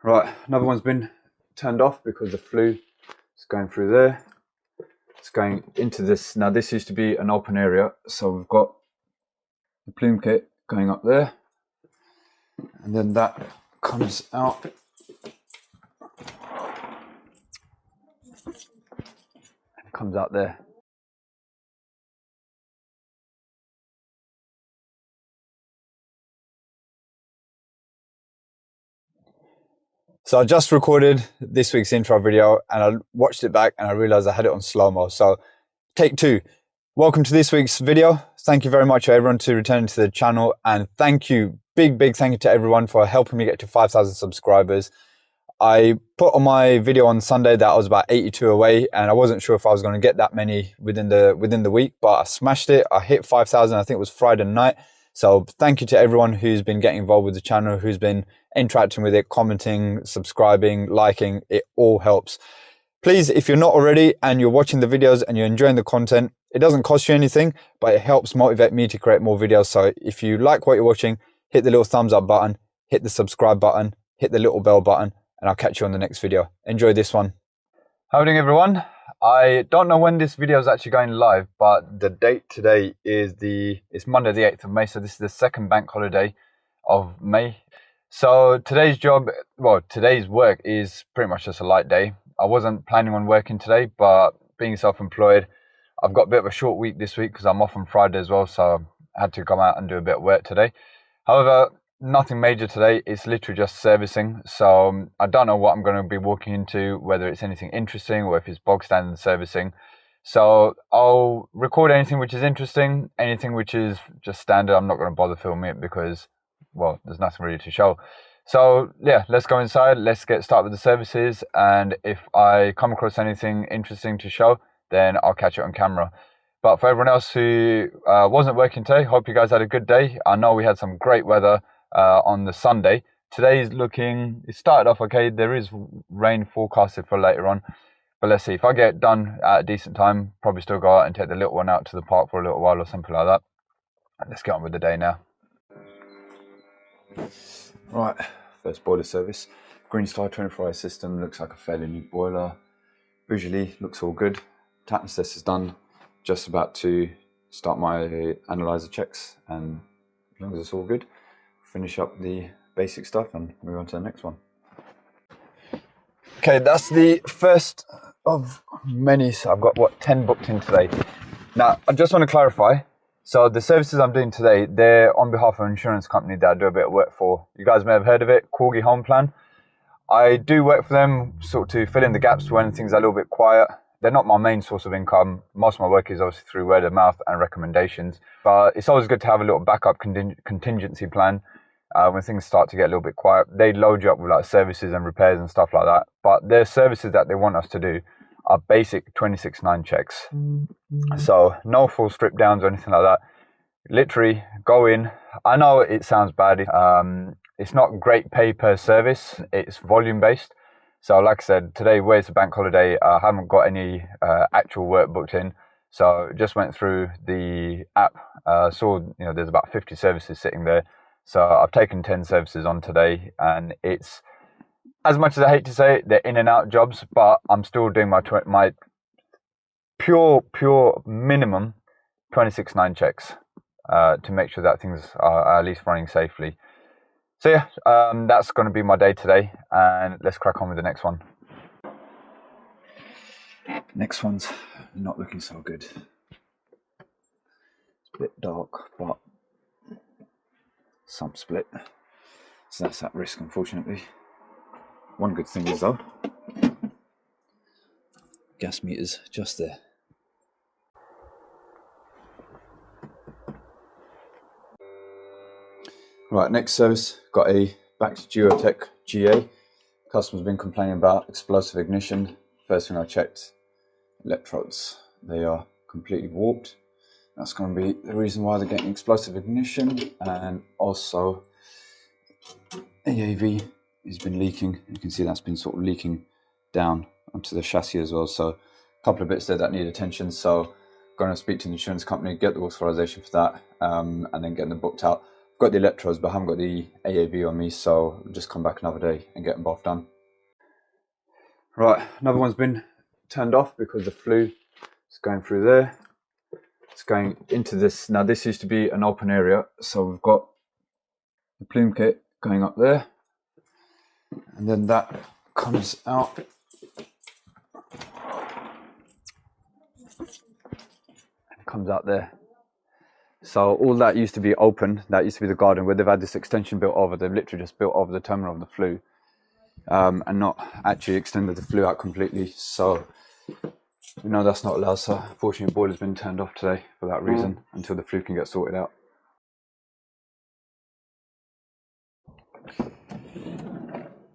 Right, another one's been turned off because the flue is going through there. It's going into this. Now this used to be an open area, so we've got the plume kit going up there, and then that comes out. It comes out there. So I just recorded this week's intro video and I watched it back and I realized I had it on slow-mo. So take two. Welcome to this week's video. Thank you very much everyone to returning to the channel, and thank you, big thank you to everyone for helping me get to 5,000 subscribers. I put on my video on Sunday that I was about 82 away, and I wasn't sure if I was going to get that many within the week, but I smashed it. I hit 5,000. I think it was Friday night. So thank you to everyone who's been getting involved with the channel, who's been interacting with it, commenting, subscribing, liking. It all helps. Please, if you're not already and you're watching the videos and you're enjoying the content, it doesn't cost you anything, but it helps motivate me to create more videos. So if you like what you're watching, hit the little thumbs up button, hit the subscribe button, hit the little bell button, and I'll catch you on the next video. Enjoy this one. How are you doing, everyone? I don't know when this video is actually going live, but the date today is it's Monday the 8th of May, so this is the second bank holiday of May. So today's work is pretty much just a light day. I wasn't planning on working today, but being self-employed, I've got a bit of a short week this week because I'm off on Friday as well, so I had to come out and do a bit of work today. However, nothing major today. It's literally just servicing, so I don't know what I'm going to be walking into, whether it's anything interesting or if it's bog standard servicing. So I'll record anything which is interesting. Anything which is just standard, I'm not going to bother filming it because, well, there's nothing really to show. So yeah, let's go inside, let's get started with the services, and if I come across anything interesting to show, then I'll catch it on camera. But for everyone else who wasn't working today, hope you guys had a good day. I know we had some great weather on the Sunday. Today is looking, it started off okay. There is rain forecasted for later on, but let's see. If I get done at a decent time, probably still go out and take the little one out to the park for a little while or something like that. Let's get on with the day now. Right, first boiler service. Green Star 24-hour system, looks like a fairly new boiler. Visually looks all good. Tatness test is done. Just about to start my analyzer checks, and as long as it's all good, finish up the basic stuff and move on to the next one. Okay, that's the first of many. So I've got, what, 10 booked in today. Now, I just want to clarify. So the services I'm doing today, they're on behalf of an insurance company that I do a bit of work for. You guys may have heard of it, Corgi Home Plan. I do work for them sort of to fill in the gaps when things are a little bit quiet. They're not my main source of income. Most of my work is obviously through word of mouth and recommendations. But it's always good to have a little backup contingency plan when things start to get a little bit quiet. They load you up with like services and repairs and stuff like that. But their services that they want us to do are basic 26/9 checks. So no full strip downs or anything like that. Literally go in. I know it sounds bad. It's not great pay per service. It's volume based. So like I said, today, where it's a bank holiday, I haven't got any actual work booked in. So just went through the app, saw there's about 50 services sitting there. So I've taken 10 services on today, and it's, as much as I hate to say it, they're in and out jobs, but I'm still doing my pure minimum 26/9 checks to make sure that things are at least running safely. So yeah, that's going to be my day today, and let's crack on with the next one. Next one's not looking so good. It's a bit dark, but some split, so that's at risk, unfortunately. One good thing is though, gas meter's just there. Right, next service, got a back to Geotech GA. Customer's been complaining about explosive ignition. First thing I checked, electrodes, they are completely warped. That's going to be the reason why they're getting explosive ignition. And also AAV has been leaking. You can see that's been sort of leaking down onto the chassis as well. So a couple of bits there that need attention. So going to speak to the insurance company, get the authorization for that, and then get them booked out. Got the electrodes, but I haven't got the AAV on me, so I'll just come back another day and get them both done. Right, another one's been turned off because the flue is going through there. It's going into this. Now this used to be an open area, so we've got the plume kit going up there, and then that comes out. Comes out there. So all that used to be open, that used to be the garden where they've had this extension built over. They've literally just built over the terminal of the flue and not actually extended the flue out completely. So, you know, that's not allowed. So unfortunately, the boiler's been turned off today for that reason until the flue can get sorted out.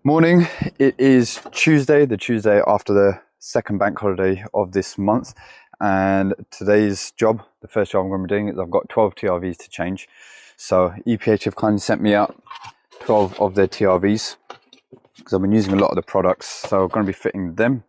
Morning, it is Tuesday, the Tuesday after the second bank holiday of this month. And today's job, the first job I'm going to be doing, is I've got 12 TRVs to change. So EPH have kindly sent me out 12 of their TRVs because I've been using a lot of the products. So I'm going to be fitting them.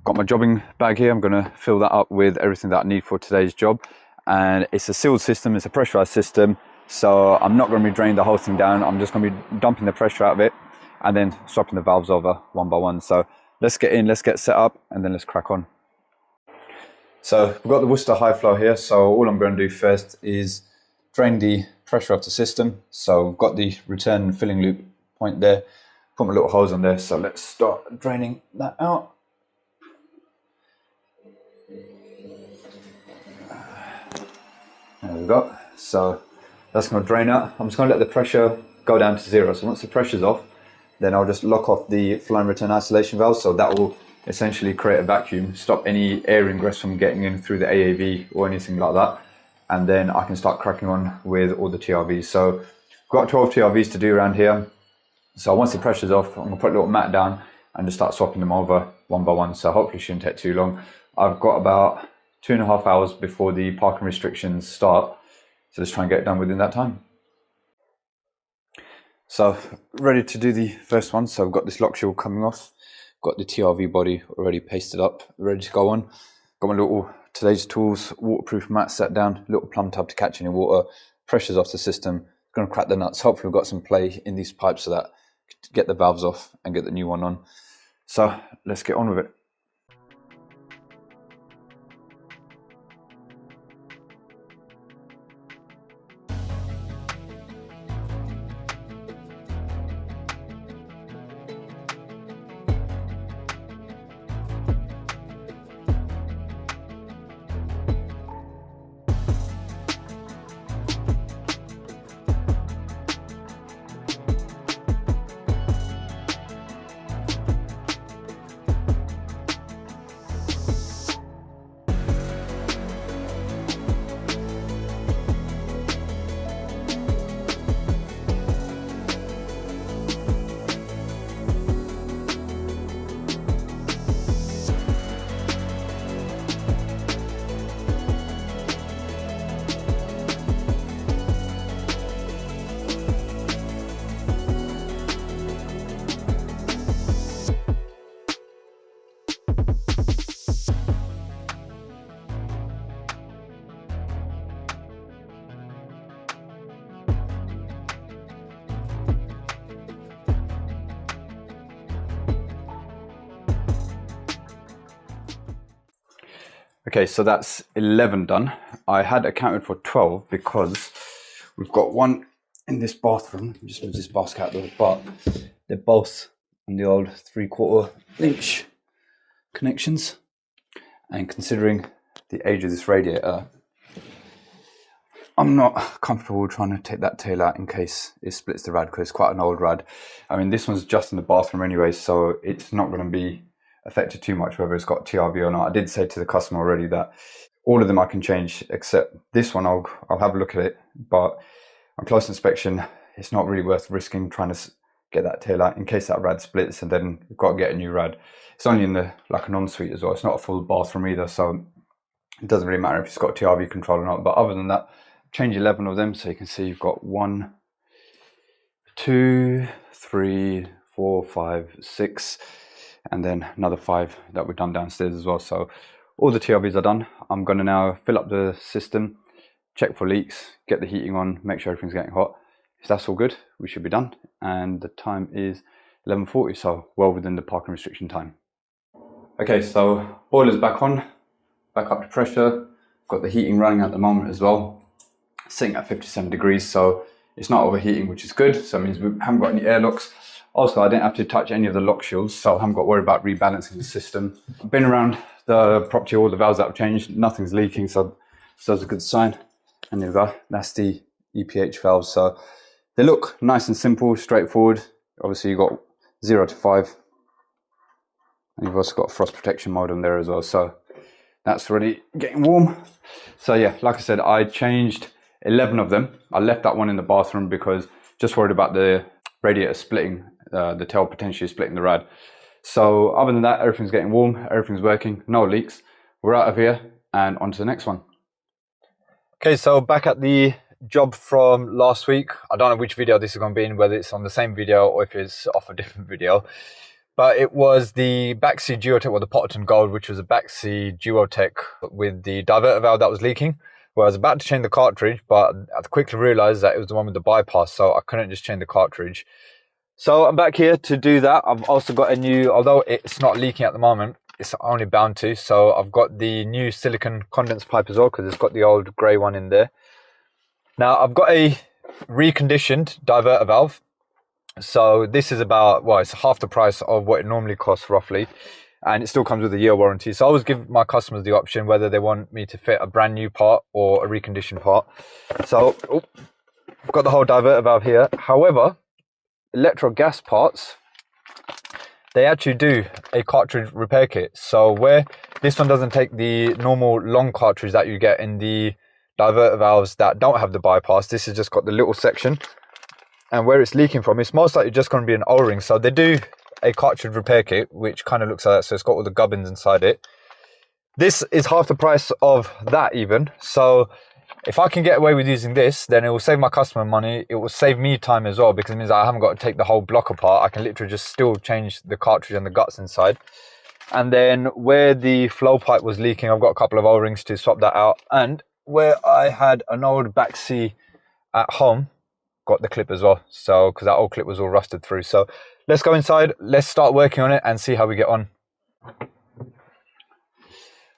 Got my jobbing bag here. I'm going to fill that up with everything that I need for today's job. And it's a sealed system, it's a pressurized system. So I'm not going to be draining the whole thing down. I'm just going to be dumping the pressure out of it and then swapping the valves over one by one. So let's get in, let's get set up, and then let's crack on. So we've got the Worcester high flow here. So all I'm going to do first is drain the pressure off the system. So we've got the return filling loop point there. Put my little hose on there. So let's start draining that out. There we go. So that's going to drain out. I'm just going to let the pressure go down to 0. So once the pressure's off, then I'll just lock off the flow and return isolation valve. So that will essentially create a vacuum, stop any air ingress from getting in through the AAV or anything like that. And then I can start cracking on with all the TRVs. So I've got 12 TRVs to do around here. So once the pressure's off, I'm going to put a little mat down and just start swapping them over one by one. So hopefully it shouldn't take too long. I've got about 2.5 hours before the parking restrictions start. So let's try and get it done within that time. So ready to do the first one. So I've got this lock shield coming off. Got the TRV body already pasted up, ready to go on. Got my little today's tools waterproof mat set down, little plumb tub to catch any water, pressure's off the system. Going to crack the nuts. Hopefully we've got some play in these pipes so that get the valves off and get the new one on. So let's get on with it. Okay, so that's 11 done. I had accounted for 12 because we've got one in this bathroom. Let me just move this basket out of the way, but they're both on the old 3/4 inch connections. And considering the age of this radiator, I'm not comfortable trying to take that tail out in case it splits the rad, because it's quite an old rad. I mean, this one's just in the bathroom anyway, so it's not going to be affected too much whether it's got TRV or not. I did say to the customer already that all of them I can change except this one. I'll have a look at it, but on close inspection it's not really worth risking trying to get that tail out in case that rad splits and then we've got to get a new rad. It's only in the like an ensuite as well. It's not a full bathroom either, so it doesn't really matter if it's got TRV control or not. But other than that, change 11 of them, so you can see you've got 1, 2, 3, 4, 5, 6, and then another 5 that we've done downstairs as well. So all the TRVs are done. I'm going to now fill up the system, check for leaks, get the heating on, make sure everything's getting hot. If that's all good, we should be done. And the time is 11:40, so well within the parking restriction time. Okay, so boiler's back on, back up to pressure. Got the heating running at the moment as well, sitting at 57 degrees, so it's not overheating, which is good. So it means we haven't got any air locks. Also, I didn't have to touch any of the lock shields, so I haven't got to worry about rebalancing the system. I've been around the property, all the valves that have changed, nothing's leaking, so that's a good sign. And there we go, that's the EPH valves. So they look nice and simple, straightforward. Obviously you've got 0 to 5. And you've also got frost protection mode on there as well. So that's already getting warm. So yeah, like I said, I changed 11 of them. I left that one in the bathroom because just worried about the radiator splitting, the tail potentially splitting the rad. So other than that, everything's getting warm, everything's working, no leaks. We're out of here and on to the next one. Okay, so back at the job from last week. I don't know which video this is going to be in, whether it's on the same video or if it's off a different video. But it was the backseat Geotech, or the Potterton Gold, which was a backseat Geotech with the diverter valve that was leaking. Well, I was about to change the cartridge, but I quickly realized that it was the one with the bypass, so I couldn't just change the cartridge. So I'm back here to do that. I've also got a new, although it's not leaking at the moment, it's only bound to, so I've got the new silicone condense pipe as well, because it's got the old grey one in there. Now I've got a reconditioned diverter valve. So this is about, well, it's half the price of what it normally costs roughly, and it still comes with a year warranty. So I always give my customers the option whether they want me to fit a brand new part or a reconditioned part. So I've got the whole diverter valve here. However, electro gas parts, they actually do a cartridge repair kit. So where this one doesn't take the normal long cartridge that you get in the diverter valves that don't have the bypass, this has just got the little section. And where it's leaking from, it's most likely just going to be an O-ring. So they do a cartridge repair kit, which kind of looks like that. So it's got all the gubbins inside it. This is half the price of that even. So if I can get away with using this, then it will save my customer money. It will save me time as well, because it means I haven't got to take the whole block apart. I can literally just still change the cartridge and the guts inside. And then where the flow pipe was leaking, I've got a couple of O-rings to swap that out. And where I had an old backseat at home, got the clip as well, so because that old clip was all rusted through. So let's go inside, let's start working on it and see how we get on.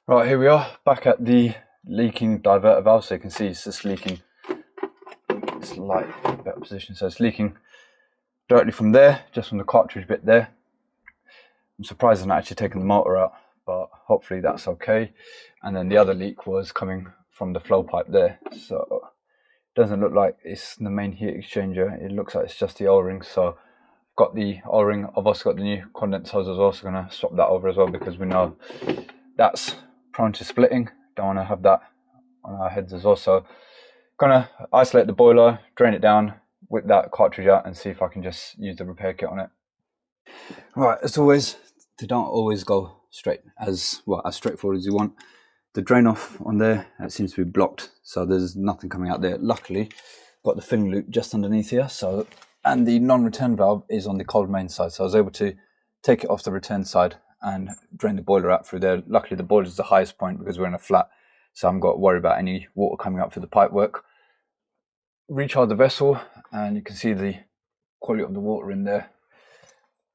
Right, here we are back at the leaking diverter valve. So you can see it's just leaking, it's light, better position, so it's leaking directly from there, just from the cartridge bit there. I'm surprised I'm not actually taking the motor out, but hopefully that's okay. And then the other leak was coming from the flow pipe there, so doesn't look like it's the main heat exchanger. It looks like it's just the O-ring. So I've got the O-ring. I've also got the new condense hose as well, so I'm going to swap that over as well, because we know that's prone to splitting. Don't want to have that on our heads as well. So going to isolate the boiler, drain it down, whip that cartridge out and see if I can just use the repair kit on it. Right, as always, they don't always go straight as straightforward as you want. The drain off on there, it seems to be blocked, so there's nothing coming out there. Luckily, got the filling loop just underneath here, so, and the non-return valve is on the cold main side, so I was able to take it off the return side and drain the boiler out through there. Luckily the boiler is the highest point because we're in a flat, so I haven't got to worry about any water coming up through the pipe work. Recharge the vessel and you can see the quality of the water in there,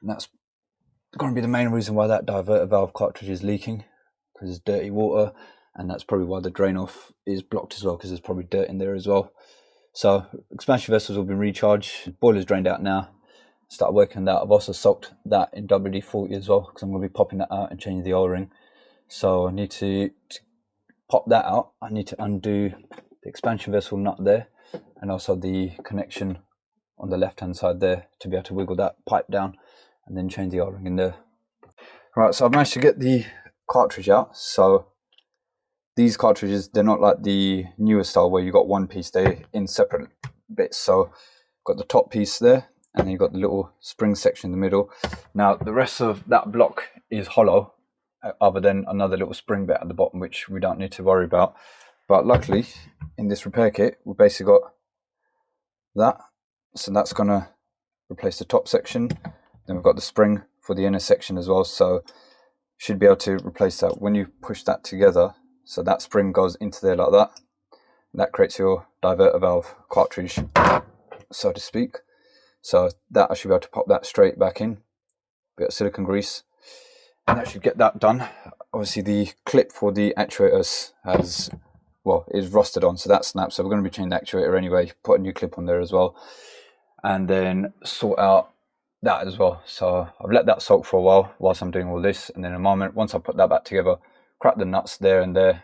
and that's going to be the main reason why that diverter valve cartridge is leaking, because it's dirty water, and that's probably why the drain off is blocked as well, because there's probably dirt in there as well. So expansion vessels will be recharged, boiler's drained out now, start working on that. I've also soaked that in WD-40 as well, because I'm going to be popping that out and changing the O-ring. So I need to pop that out. I need to undo the expansion vessel nut there, and also the connection on the left hand side there, to be able to wiggle that pipe down and then change the O-ring in there. Right, so I've managed to get the cartridge out. So these cartridges, they're not like the newer style where you got one piece, they're in separate bits. So got the top piece there, and then you've got the little spring section in the middle. Now the rest of that block is hollow, other than another little spring bit at the bottom, which we don't need to worry about. But luckily in this repair kit we've basically got that, so that's going to replace the top section. Then we've got the spring for the inner section as well, so should be able to replace that when you push that together. So that spring goes into there like that, That creates your diverter valve cartridge, so to speak. So that I should be able to pop that straight back in. Bit of silicone grease, and that should get that done. Obviously the clip for the actuators is rusted on, so that snaps. So we're going to be changing the actuator anyway, put a new clip on there as well, and then sort out that as well. So I've let that soak for a while whilst I'm doing all this, and then in a moment, once I put that back together, crack the nuts there and there,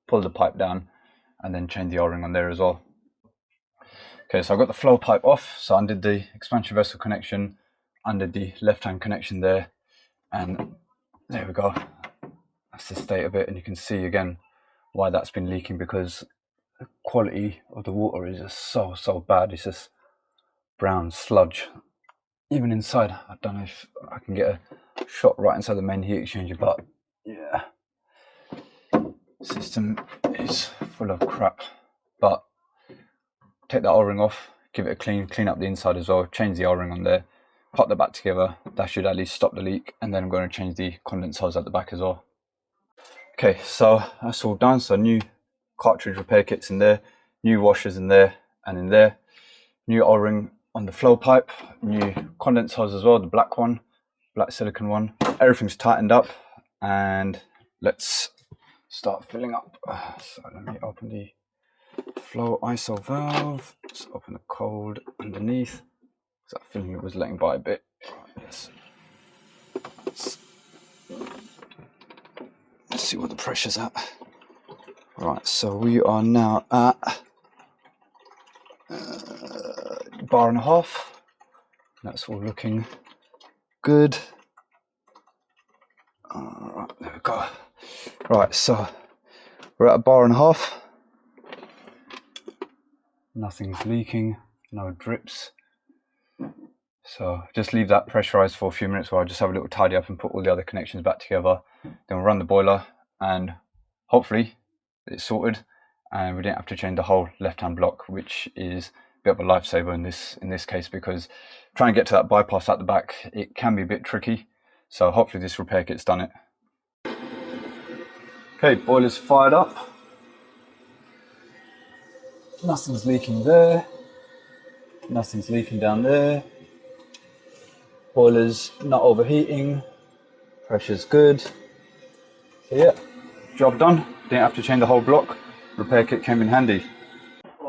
pull the pipe down, and then change the O-ring on there as well. Okay, so I've got the flow pipe off, so I undid the expansion vessel connection, undid the left-hand connection there, and there we go. That's the state of it, and you can see again why that's been leaking, because the quality of the water is just so bad. It's just brown sludge. Even inside, I don't know if I can get a shot right inside the main heat exchanger, but yeah, system is full of crap. But take that O-ring off, give it a clean up the inside as well, change the O-ring on there, pop that back together. That should at least stop the leak, and then I'm going to change the condensate hose at the back as well. Okay, so that's all done. So new cartridge repair kits in there, new washers in there and in there, new O-ring on the flow pipe, new condensate hose as well, the black one, black silicone one. Everything's tightened up, and let's start filling up. So let me open the flow ISO valve. Let's open the cold underneath, because that feeling it was letting by a bit. Yes. Let's see what the pressure's at. Right, so we are now at 1.5 bars. That's all looking good. Alright, there we go. Right, so we're at 1.5 bars. Nothing's leaking, no drips. So just leave that pressurized for a few minutes while I just have a little tidy up and put all the other connections back together. Then we'll run the boiler, and hopefully it's sorted and we don't have to change the whole left-hand block, which is a bit of a lifesaver in this case, because trying to get to that bypass at the back, it can be a bit tricky. So hopefully this repair kit's done it. Okay, boiler's fired up. Nothing's leaking there. Nothing's leaking down there. Boiler's not overheating. Pressure's good. So yeah, job done. Didn't have to change the whole block. Repair kit came in handy.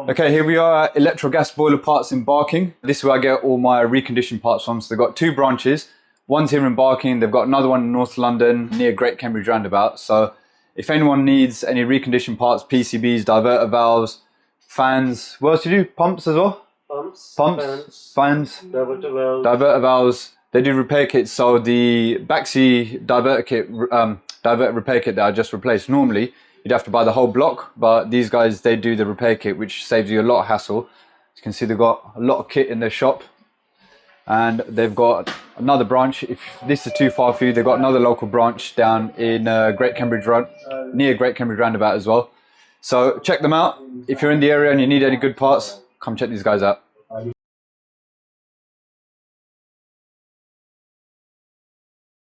Okay, here we are at Electro Gas Boiler Parts in Barking. This is where I get all my reconditioned parts from. So they've got 2 branches. One's here in Barking. They've got another one in North London near Great Cambridge Roundabout. So if anyone needs any reconditioned parts, PCBs, diverter valves, fans, what else do you do? Pumps as well? Pumps, fans, diverter valves. They do repair kits. So the Baxi diverter kit, diverter repair kit that I just replaced, normally you'd have to buy the whole block, but these guys, they do the repair kit, which saves you a lot of hassle. As you can see, they've got a lot of kit in their shop, and they've got another branch. If this is too far for you, they've got another local branch down in near Great Cambridge Roundabout as well. So check them out. If you're in the area and you need any good parts, come check these guys out.